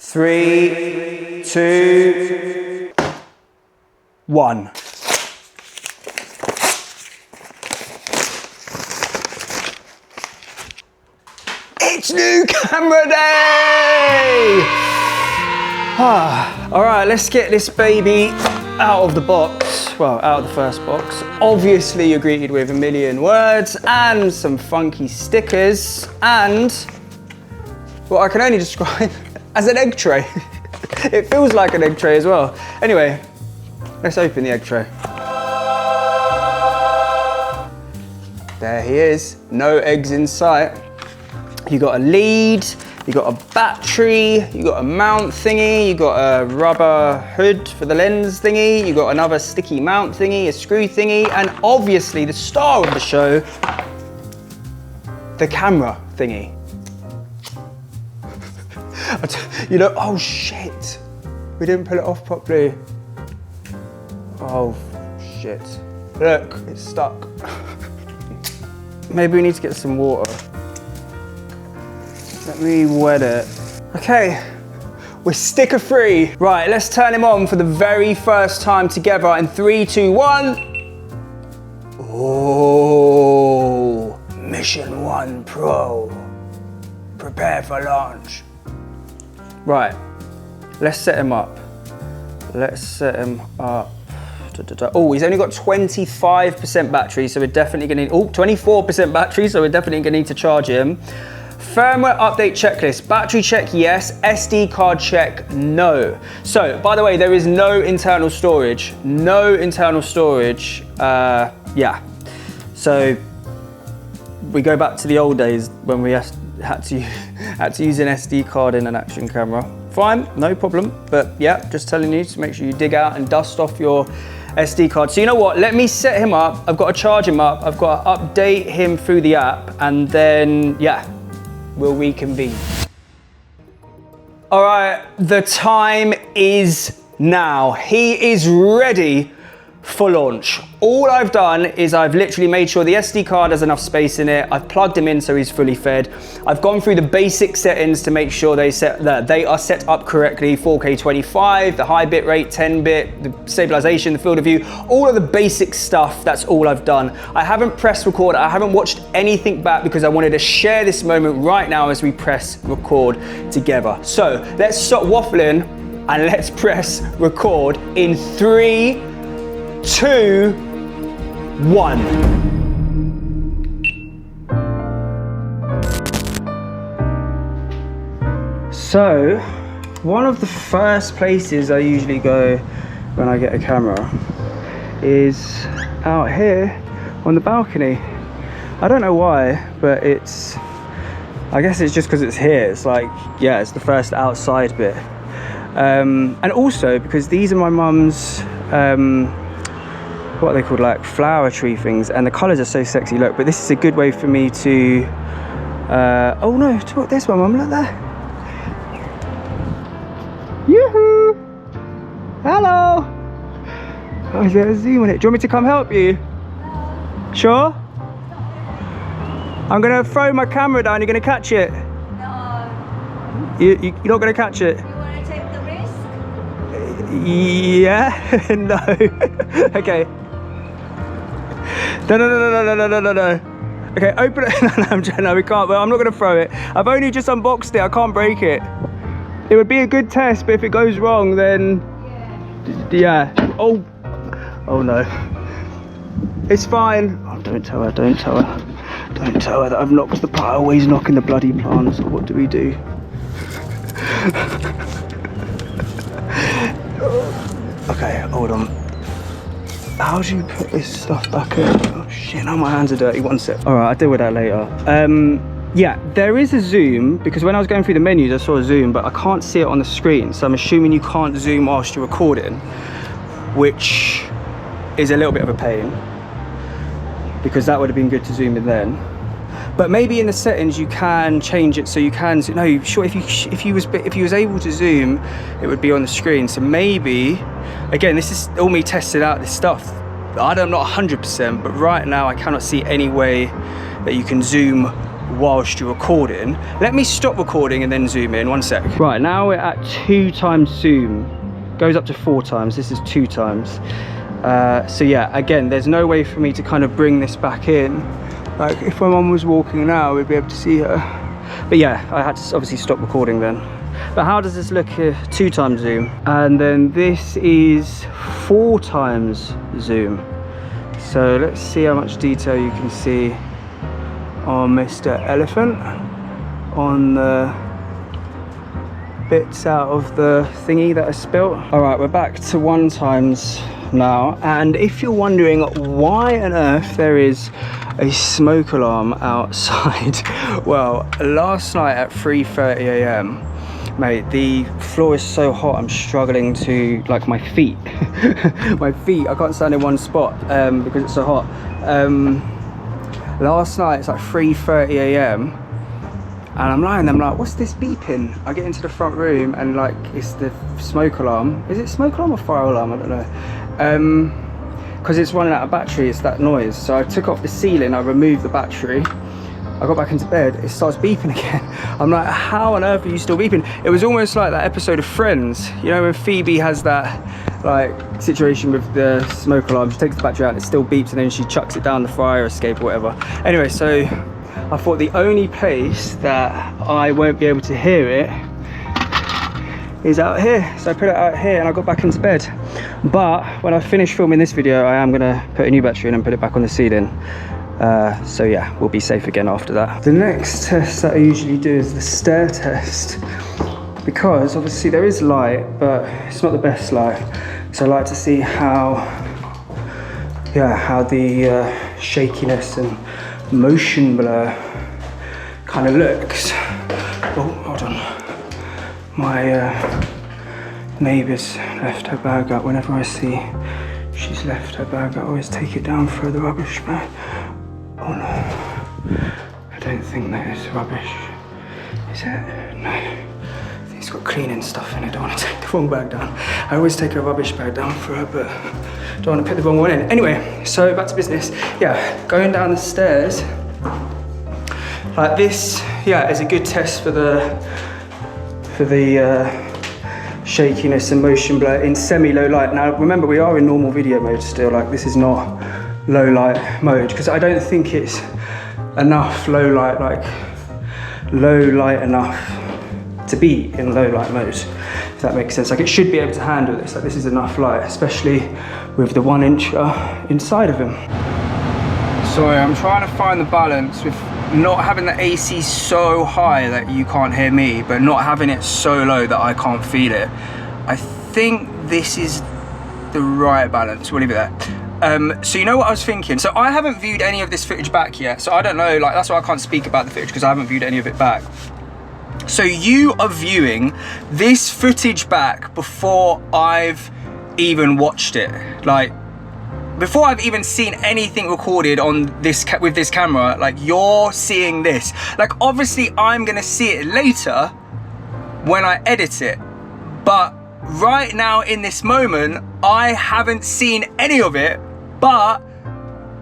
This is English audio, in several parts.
3, 2, 1. It's new camera day! All right, let's get this baby out of the box. Well, out of the first box. Obviously, you're greeted with a million words and some funky stickers and what I can only describe as an egg tray. It feels like an egg tray as well. Anyway, let's open the egg tray. There he is, no eggs in sight. You got a lead, you got a battery, you got a mount thingy, you got a rubber hood for the lens thingy, you got another sticky mount thingy, a screw thingy, and obviously the star of the show, the camera thingy. You know, oh shit, we didn't pull it off properly. Oh shit, look, it's stuck. Maybe we need to get some water. Let me wet it. Okay, we're sticker free. Right, let's turn him on for the very first time together in 3, 2, 1. Oh, Mission 1 Pro. Prepare for launch. Right, let's set him up. Let's set him up. Oh, he's only got 25% battery, so we're definitely gonna need, 24% battery, so we're definitely gonna need to charge him. Firmware update checklist, battery check yes, SD card check no. So, by the way, there is no internal storage. No internal storage, yeah. So, we go back to the old days when we had to use an SD card in an action camera. Fine, no problem, but yeah, just telling you to make sure you dig out and dust off your SD card. So you know what, let me set him up. I've got to charge him up. I've got to update him through the app, and then, yeah, we'll reconvene. All right, the time is now. He is ready for launch. All I've done is I've literally made sure the SD card has enough space in it. I've plugged him in so he's fully fed. I've gone through the basic settings to make sure they are set up correctly. 4K 25, the high bit rate, 10-bit, the stabilization, the field of view, all of the basic stuff. That's all I've done. I haven't pressed record. I haven't watched anything back because I wanted to share this moment right now as we press record together. So let's stop waffling and let's press record in 3, 2, 1. So, one of the first places I usually go when I get a camera is out here on the balcony. I don't know why, but I guess it's just because it's here. It's like, yeah, it's the first outside bit. And also because these are my mum's, what are they called, like flower tree things, and the colours are so sexy. Look, but this is a good way for me to oh no, there's my mum, look there. Yoo-hoo! Hello! Oh, is there a zoom on it? Do you want me to come help you? Sure? I'm gonna throw my camera down, you're gonna catch it? No. You're not gonna catch it? You wanna take the risk? Yeah. No. Okay. No. Okay, open it. No, we can't. Well, I'm not going to throw it. I've only just unboxed it. I can't break it. It would be a good test, but if it goes wrong, then yeah. Oh no. It's fine. Oh, don't tell her. Don't tell her. Don't tell her that I've knocked the plant. I always knock in the bloody plants. What do we do? Okay, hold on. How do you put this stuff back in? Oh shit, now my hands are dirty, one sec. All right, I'll deal with that later. Yeah, there is a zoom, because when I was going through the menus, I saw a zoom, but I can't see it on the screen. So I'm assuming you can't zoom whilst you're recording, which is a little bit of a pain, because that would have been good to zoom in then. But maybe in the settings you can change it so you can. No, sure. If you was able to zoom, it would be on the screen. So maybe, again, this is all me testing out this stuff. I'm not 100%, but right now I cannot see any way that you can zoom whilst you're recording. Let me stop recording and then zoom in, 1 sec. Right, now we're at 2 times zoom. Goes up to 4 times, this is 2 times. So yeah, again, there's no way for me to kind of bring this back in. Like if my mum was walking now, we'd be able to see her. But yeah, I had to obviously stop recording then. But how does this look here? 2 times zoom. And then this is 4 times zoom. So let's see how much detail you can see on Mr. Elephant, on the bits out of the thingy that I spilt. All right, we're back to 1 times now. And if you're wondering why on earth there is a smoke alarm outside, well, last night at 3:30 a.m, mate, the floor is so hot, I'm struggling to, like, my feet. My feet, I can't stand in one spot because it's so hot. Last night, it's like 3:30 a.m. and I'm lying there, I'm like, what's this beeping? I get into the front room and like, it's the smoke alarm. Is it smoke alarm or fire alarm? I don't know. Because it's running out of battery, it's that noise. So I took off the ceiling, I removed the battery. I got back into bed, it starts beeping again. I'm like, how on earth are you still beeping? It was almost like that episode of Friends, you know, when Phoebe has that like situation with the smoke alarm. She takes the battery out and it still beeps and then she chucks it down the fire escape or whatever. Anyway, so I thought the only place that I won't be able to hear it is out here. So I put it out here and I got back into bed. But when I finish filming this video, I am gonna put a new battery in and put it back on the ceiling. So yeah, we'll be safe again after that. The next test that I usually do is the stair test, because obviously there is light, but it's not the best light. So I like to see how the shakiness and motion blur kind of looks. Oh, hold on. My neighbour's left her bag out. Whenever I see she's left her bag, I always take it down, throw the rubbish bag. Oh no, I don't think that is rubbish. Is it? No. I think it's got cleaning stuff in it. I don't want to take the wrong bag down. I always take a rubbish bag down for her, but don't want to put the wrong one in. Anyway, so back to business. Yeah, going down the stairs like this, yeah, is a good test for the shakiness and motion blur in semi-low light. Now remember, we are in normal video mode still, like this is not low light mode, because I don't think it's enough low light enough to be in low light mode, if that makes sense. Like it should be able to handle this, like this is enough light, especially with the 1 inch inside of him. Sorry, I'm trying to find the balance with not having the AC so high that you can't hear me, but not having it so low that I can't feel it. I think this is the right balance, we'll leave it there. So you know what I was thinking? So I haven't viewed any of this footage back yet, so I don't know, like that's why I can't speak about the footage, because I haven't viewed any of it back. So you are viewing this footage back before I've even watched it. Like, before I've even seen anything recorded on this with this camera, like you're seeing this. Like obviously I'm gonna see it later when I edit it, but right now in this moment, I haven't seen any of it, but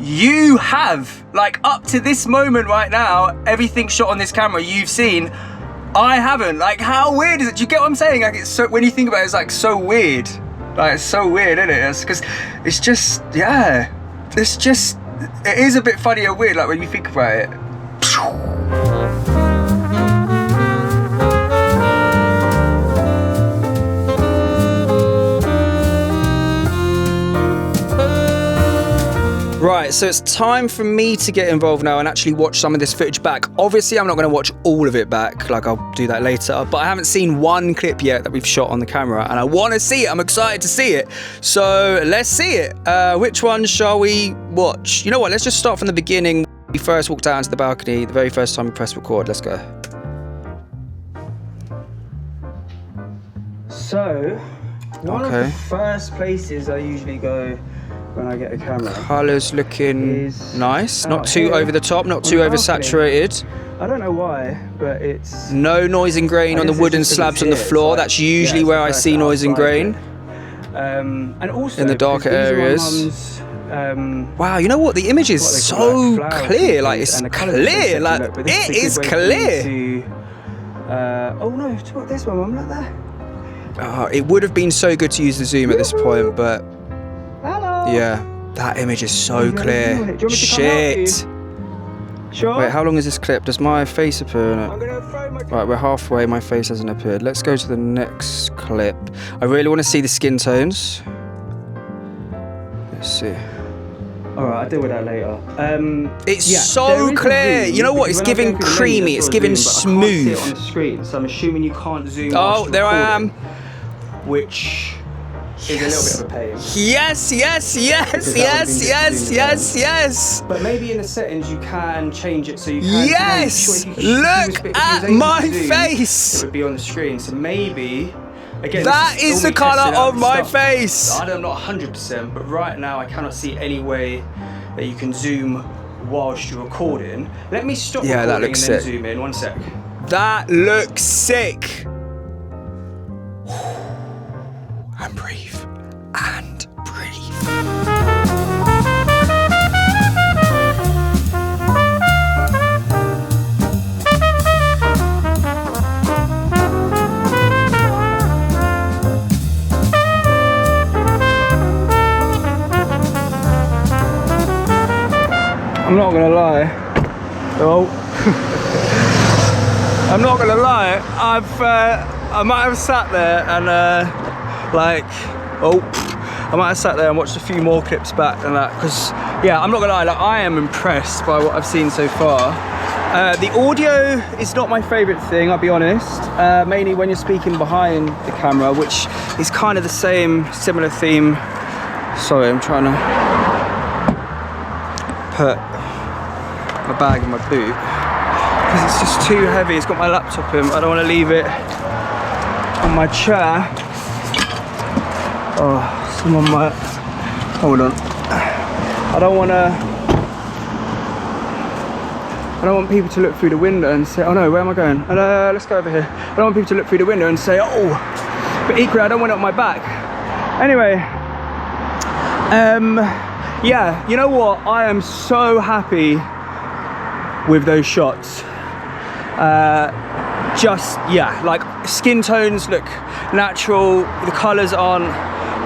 you have. Like up to this moment right now, everything shot on this camera you've seen, I haven't. Like how weird is it? Do you get what I'm saying? Like it's so, when you think about it, it's like so weird. Like it's so weird, isn't it? It's because it's just, yeah, it's just, it is a bit funny and weird, like when you think about it. Right, so it's time for me to get involved now and actually watch some of this footage back. Obviously, I'm not going to watch all of it back, like I'll do that later, but I haven't seen one clip yet that we've shot on the camera, and I want to see it. I'm excited to see it. So let's see it. Which one shall we watch? You know what, let's just start from the beginning. We first walked out onto the balcony, the very first time we pressed record. Let's go. So, one of the first places I usually go when I get a camera. Colours looking nice, not too over the top, not too oversaturated. I don't know why, but it's... No noise and grain on the wooden slabs on the floor. That's usually where I see noise and grain. And also, in the darker areas. Wow, you know what? The image is so like clear. Like, it's clear. Like, look, but this it is is a good way for clear. you to, oh no, look, there's my mum, look there. It would have been so good to use the zoom at this point, but Hello. yeah, that image is so Do you clear. want me to come help you? Shit. Sure. Wait, how long is this clip? Does my face appear in it? I'm gonna throw my Right, we're halfway, my face hasn't appeared. Let's go to the next clip. I really want to see the skin tones. Let's see. Alright, I'll deal with that later. It's yeah, so there is a clear. zoom, You know what? because It's when I giving go through the creamy. menu, It's I giving saw a zoom, but I can't see it smooth. on the screen, so I'm assuming you can't zoom. Oh, whilst there I recording, am. Which is a little bit of a pain. Yes, yes, yes, Because yes, that yes, would be yes, yes. But maybe in the settings you can change it so you can. Yes! If you Look at able to my zoom, face. It would be on the screen. So maybe. Again, That this is all the me testing colour out of and my stuff. face. I'm not 100%, but right now I cannot see any way that you can zoom whilst you're recording. Let me stop Yeah, that recording looks and then sick. zoom in. 1 sec. That looks sick. And breathe. And breathe. I'm not gonna lie. Oh. I'm not gonna lie. I might have sat there and I might have sat there and watched a few more clips back and that, because yeah, I'm not gonna lie. Like, I am impressed by what I've seen so far. The audio is not my favourite thing, I'll be honest. Mainly when you're speaking behind the camera, which is kind of the similar theme. Sorry, I'm trying to put my bag in my boot because it's just too heavy. It's got my laptop in. I don't want to leave it on my chair. Oh, someone might. Hold on. I don't want people to look through the window and say, oh no, where am I going? Let's go over here. I don't want people to look through the window and say, oh, but equally I don't want it on my back. Anyway, yeah, you know what? I am so happy with those shots. Just, yeah, like skin tones look natural. The colors aren't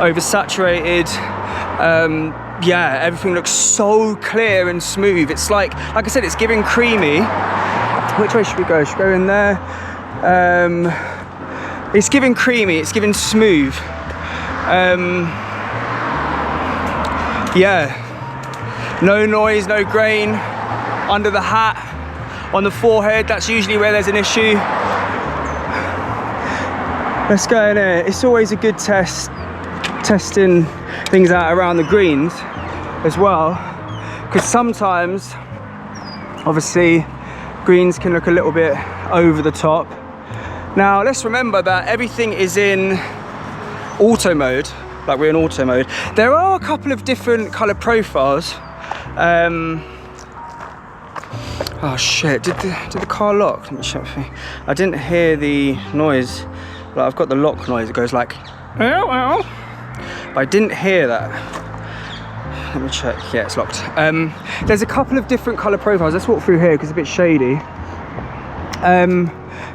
oversaturated. Yeah, everything looks so clear and smooth. It's like I said, it's giving creamy. Which way should we go? Should we go in there? It's giving creamy, it's giving smooth. Yeah, no noise, no grain under the hat, on the forehead. That's usually where there's an issue. Let's go in here. It's always a good testing things out around the greens as well, because sometimes obviously greens can look a little bit over the top. Now let's remember that everything is in auto mode, like we're in auto mode. There are a couple of different color profiles. Oh shit, did the car lock? Let me check. I didn't hear the noise. Like, I've got the lock noise, it goes like ow, ow. But I didn't hear that. Let me check. Yeah, it's locked. There's a couple of different color profiles. Let's walk through here because it's a bit shady.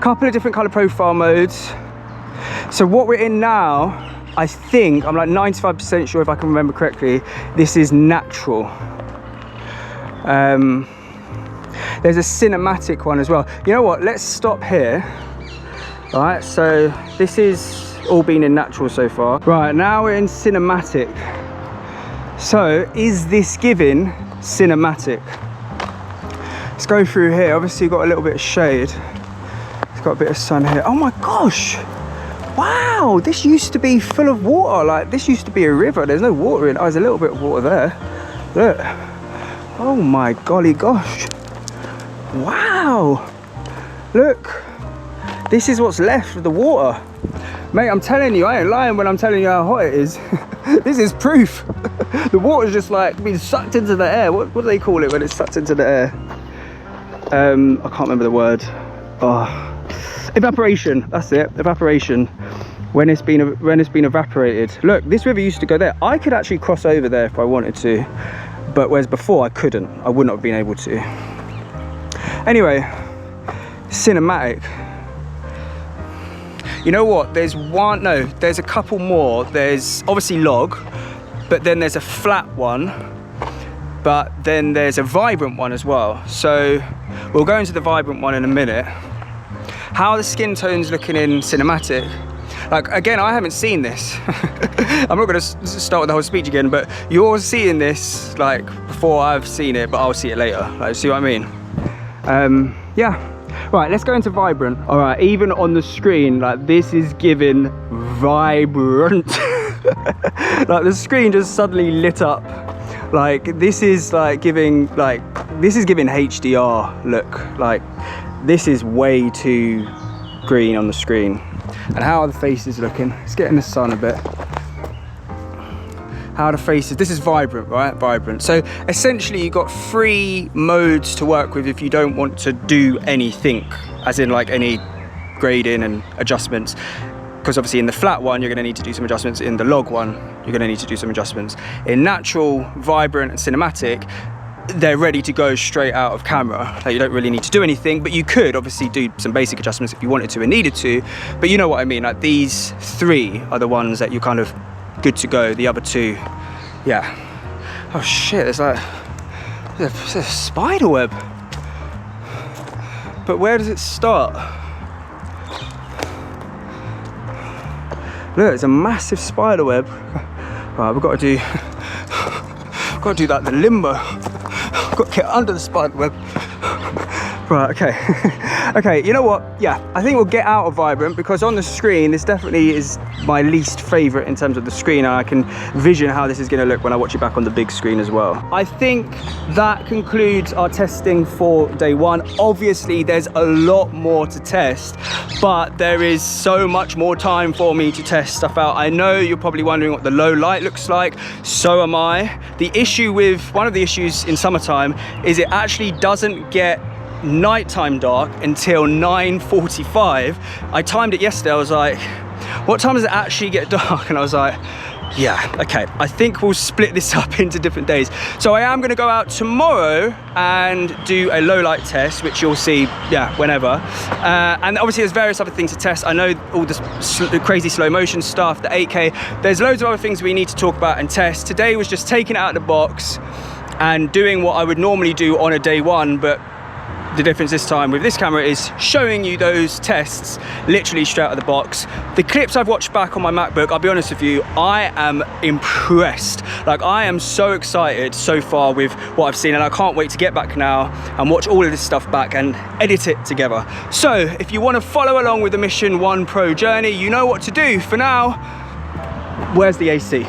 Couple of different color profile modes. So what we're in now, I think, I'm like 95% sure if I can remember correctly, this is natural. There's a cinematic one as well. You know what, let's stop here. All right, so this is all been in natural so far. Right, now we're in cinematic. So is this giving cinematic? Let's go through here. Obviously got a little bit of shade. It's got a bit of sun here. Oh my gosh. Wow, this used to be full of water. Like, this used to be a river. There's no water in it. Oh, there's a little bit of water there. Look. Oh my golly gosh. Wow. Look. This is what's left of the water. Mate, I'm telling you, I ain't lying when I'm telling you how hot it is. This is proof. The water's just like being sucked into the air. What do they call it when it's sucked into the air? I can't remember the word. Oh. Evaporation, that's it, evaporation. when it's been evaporated. Look, this river used to go there. I could actually cross over there if I wanted to, but whereas before I couldn't. I wouldn't have been able to. Anyway, cinematic. You know what? There's a couple more. There's obviously log, but then there's a flat one, but then there's a vibrant one as well. So we'll go into the vibrant one in a minute. How are the skin tones looking in cinematic? Like, again, I haven't seen this. I'm not going to start with the whole speech again, but you're seeing this like before I've seen it, but I'll see it later. Like, see what I mean? Yeah. Right, let's go into vibrant. All right, even on the screen, like, this is giving vibrant. Like, the screen just suddenly lit up. Like, this is like giving HDR look. Like, this is way too green on the screen. And how are the faces looking? Let's get in the sun a bit. How are the faces? This is vibrant, right? Vibrant. So essentially you've got 3 modes to work with if you don't want to do anything, as in like any grading and adjustments. Because obviously in the flat one, you're going to need to do some adjustments. In the log one, you're going to need to do some adjustments. In natural, vibrant and cinematic, they're ready to go straight out of camera. Like, you don't really need to do anything, but you could obviously do some basic adjustments if you wanted to and needed to. But you know what I mean? Like, these 3 are the ones that you're kind of good to go. The other 2, yeah. Oh shit, there's a spider web. But where does it start? Look, it's a massive spider web. Right, we've got to do like the limbo. I've got to get under the spider web. Right, okay. Okay, you know what? Yeah, I think we'll get out of vibrant, because on the screen, this definitely is my least favorite in terms of the screen, and I can vision how this is going to look when I watch it back on the big screen as well. I think that concludes our testing for day 1. Obviously, there's a lot more to test, but there is so much more time for me to test stuff out. I know you're probably wondering what the low light looks like. So am I. One of the issues in summertime is it actually doesn't get nighttime dark until 9:45. I timed it yesterday. I was like, what time does it actually get dark? And I was like, yeah, okay, I think we'll split this up into different days. So I am going to go out tomorrow and do a low light test, which you'll see, yeah, whenever. And obviously there's various other things to test. I know all this crazy slow motion stuff, the 8K. There's loads of other things we need to talk about and test. Today was just taking it out of the box and doing what I would normally do on a day 1, but the difference this time with this camera is showing you those tests literally straight out of the box. The clips I've watched back on my MacBook, I'll be honest with you, I am impressed. Like, I am so excited so far with what I've seen, and I can't wait to get back now and watch all of this stuff back and edit it together. So if you want to follow along with the Mission 1 Pro journey, you know what to do. For now, where's the AC?